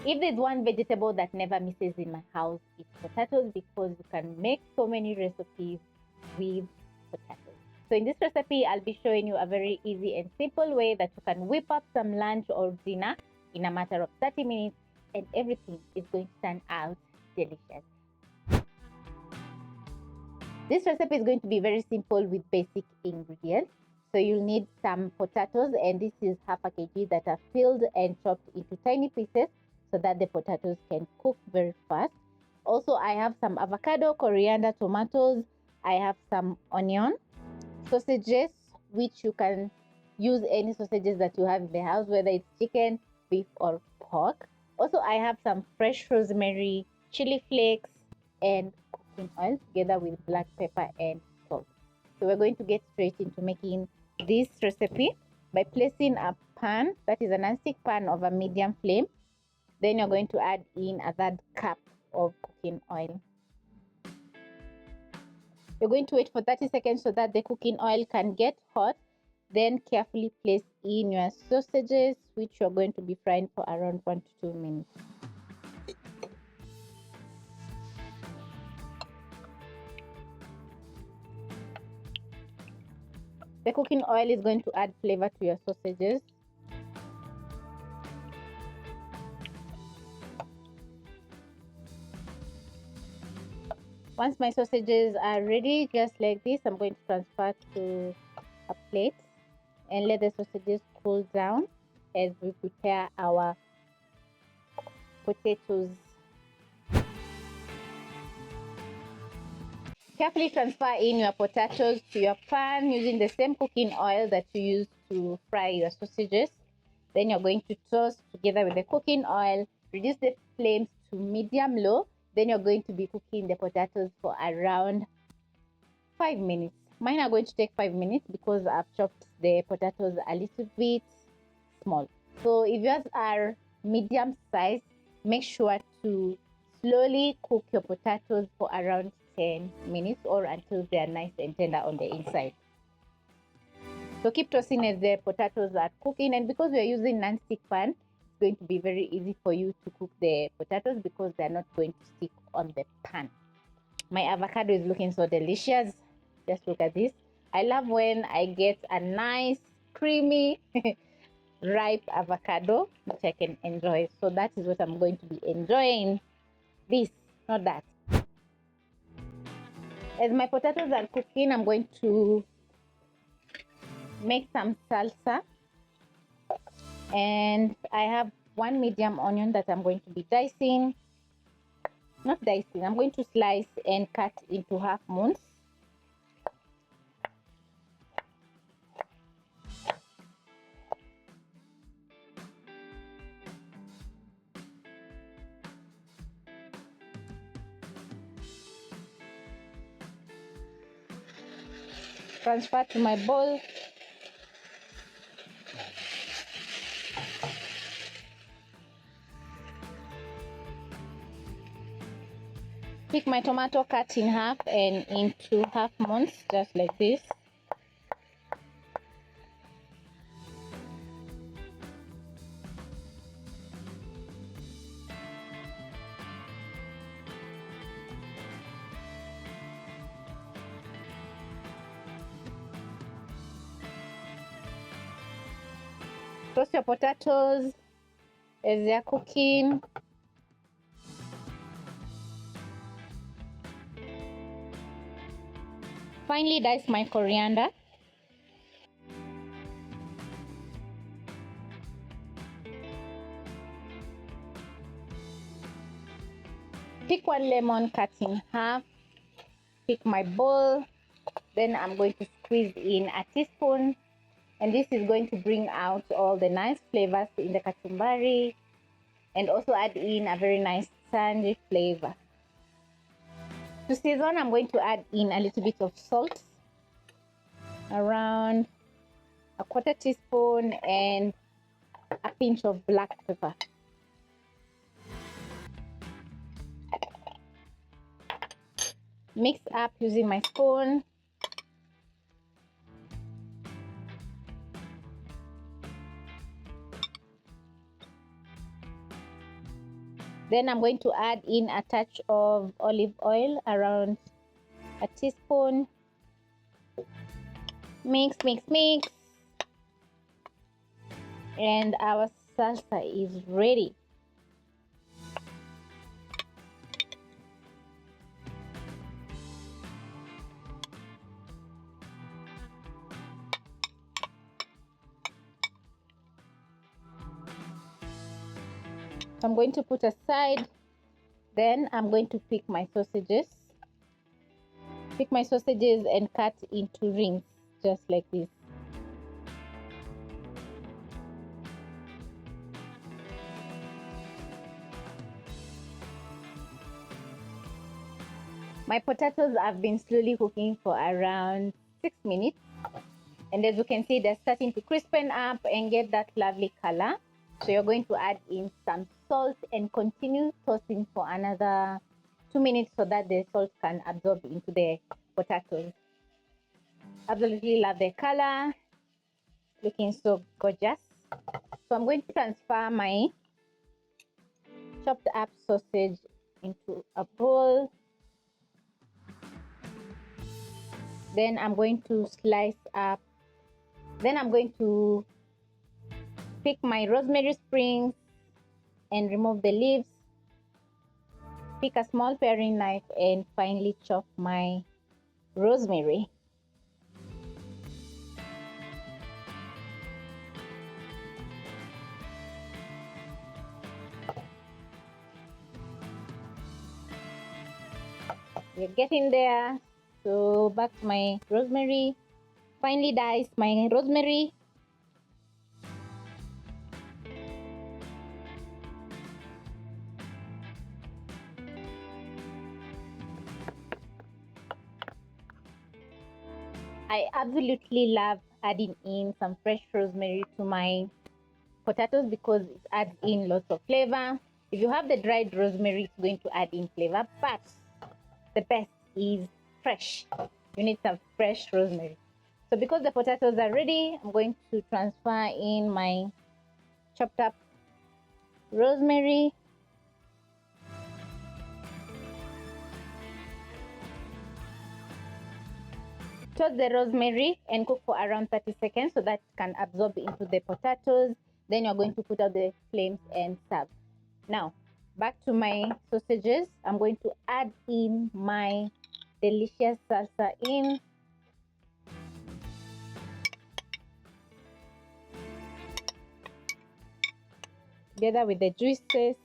If there's one vegetable that never misses in my house, it's potatoes, because you can make so many recipes with potatoes. So in this recipe, I'll be showing you a very easy and simple way that you can whip up some lunch or dinner in a matter of 30 minutes, and everything is going to turn out delicious. This recipe is going to be very simple with basic ingredients. So you'll need some potatoes, and this is half a kg that are peeled and chopped into tiny pieces so that the potatoes can cook very fast. Also, I have some avocado, coriander, tomatoes. I have some onion, sausages, which you can use any sausages that you have in the house, whether it's chicken, beef, or pork. Also, I have some fresh rosemary, chili flakes, and cooking oil together with black pepper and salt. So we're going to get straight into making this recipe by placing a pan, that is a non-stick pan, over medium flame. Then you're going to add in a third cup of cooking oil. You're going to wait for 30 seconds so that the cooking oil can get hot. Then carefully place in your sausages, which you're going to be frying for around 1 to 2 minutes. The cooking oil is going to add flavor to your sausages. Once my sausages are ready, just like this, I'm going to transfer to a plate and let the sausages cool down as we prepare our potatoes. Carefully transfer in your potatoes to your pan using the same cooking oil that you used to fry your sausages. Then you're going to toss together with the cooking oil. Reduce the flames to medium low. Then you're going to be cooking the potatoes for around 5 minutes. Mine are going to take 5 minutes because I've chopped the potatoes a little bit small. So if yours are medium size, make sure to slowly cook your potatoes for around 10 minutes or until they are nice and tender on the inside. So keep tossing as the potatoes are cooking, and because we are using non-stick pan, it's going to be very easy for you to cook the potatoes because they're not going to stick on the pan. My avocado is looking so delicious. Just look at this. I love when I get a nice, creamy, ripe avocado, which I can enjoy. So that is what I'm going to be enjoying. This, not that. As my potatoes are cooking, I'm going to make some salsa. And I have 1 medium onion that I'm going to be dicing. Not dicing, I'm going to slice and cut into half moons. Transfer to my bowl. Pick my tomato, cut in half and into half moons, just like this. Toast your potatoes as they are cooking. Finally, dice my coriander. Pick 1 lemon, cut in half. Pick my bowl. Then I'm going to squeeze in a teaspoon. And this is going to bring out all the nice flavors in the kachumbari and also add in a very nice tangy flavor. To season, I'm going to add in a little bit of salt, around a 1/4 teaspoon, and a pinch of black pepper. Mix up using my spoon. Then I'm going to add in a touch of olive oil, around a teaspoon. Mix, mix, mix. And our salsa is ready. I'm going to put aside. Then I'm going to pick my sausages. Pick my sausages and cut into rings, just like this. My potatoes have been slowly cooking for around 6 minutes. And as you can see, they're starting to crispen up and get that lovely color. So you're going to add in some salt and continue tossing for another 2 minutes so that the salt can absorb into the potatoes. Absolutely love the color. Looking so gorgeous. So I'm going to transfer my chopped up sausage into a bowl. Then I'm going to slice up. Then I'm going to pick my rosemary sprigs and remove the leaves. Pick a small paring knife and finely chop my rosemary. We're getting there. So back to my rosemary. Finely dice my rosemary. I absolutely love adding in some fresh rosemary to my potatoes because it adds in lots of flavor. If you have the dried rosemary, it's going to add in flavor, but the best is fresh. You need some fresh rosemary. So because the potatoes are ready, I'm going to transfer in my chopped up rosemary. Toss the rosemary and cook for around 30 seconds so that it can absorb into the potatoes. Then you're going to put out the flames and serve. Now, back to my sausages. I'm going to add in my delicious salsa in. Together with the juices.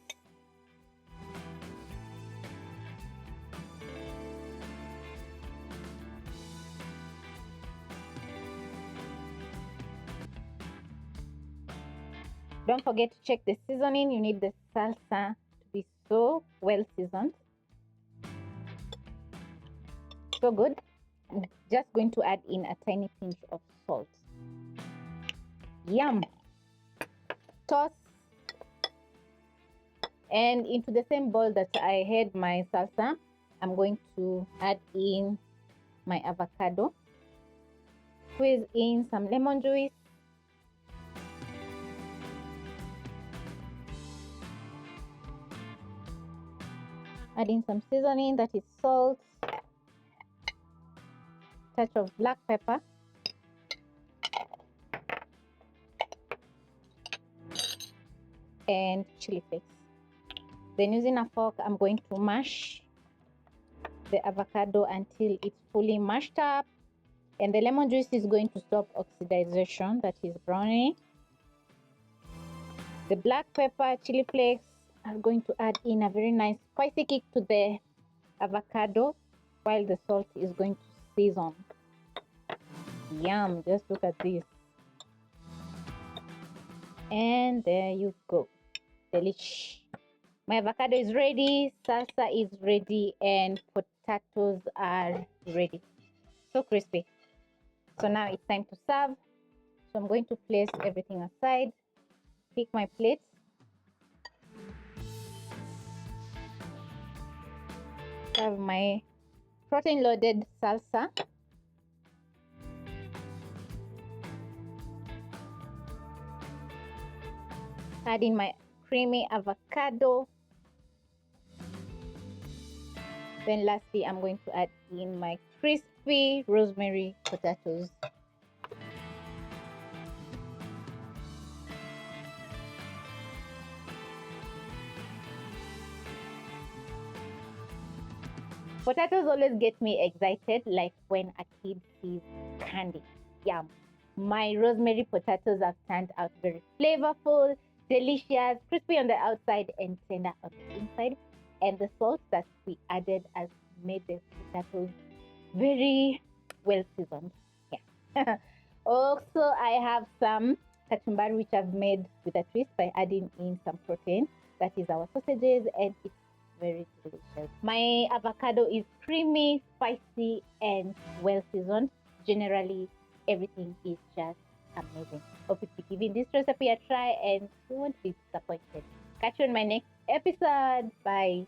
Don't forget to check the seasoning. You need the salsa to be so well seasoned. So good. I'm just going to add in a tiny pinch of salt. Yum. Toss. And into the same bowl that I had my salsa, I'm going to add in my avocado. Squeeze in some lemon juice. Add in some seasoning, that is salt, touch of black pepper, and chili flakes. Then using a fork, I'm going to mash the avocado until it's fully mashed up, and the lemon juice is going to stop oxidization, that is browning. The black pepper, chili flakes are going to add in a very nice spicy kick to the avocado, while the salt is going to season. Yum, just look at this. And there you go. Delish. My avocado is ready, salsa is ready, and potatoes are ready. So crispy. So now it's time to serve. So I'm going to place everything aside. Pick my plate. Have my protein loaded salsa. Add in my creamy avocado. Then lastly, I'm going to add in my crispy rosemary potatoes. Potatoes always get me excited, like when a kid sees candy. Yum. My rosemary potatoes have turned out very flavorful, delicious, crispy on the outside and tender on the inside. And the salt that we added has made the potatoes very well seasoned. Yeah. Also, I have some kachumbari which I've made with a twist by adding in some protein. That is our sausages, and it's very delicious. My avocado is creamy, spicy, and well seasoned. Generally, everything is just amazing. Hope you'll be giving this recipe a try and you won't be disappointed. Catch you on my next episode. Bye.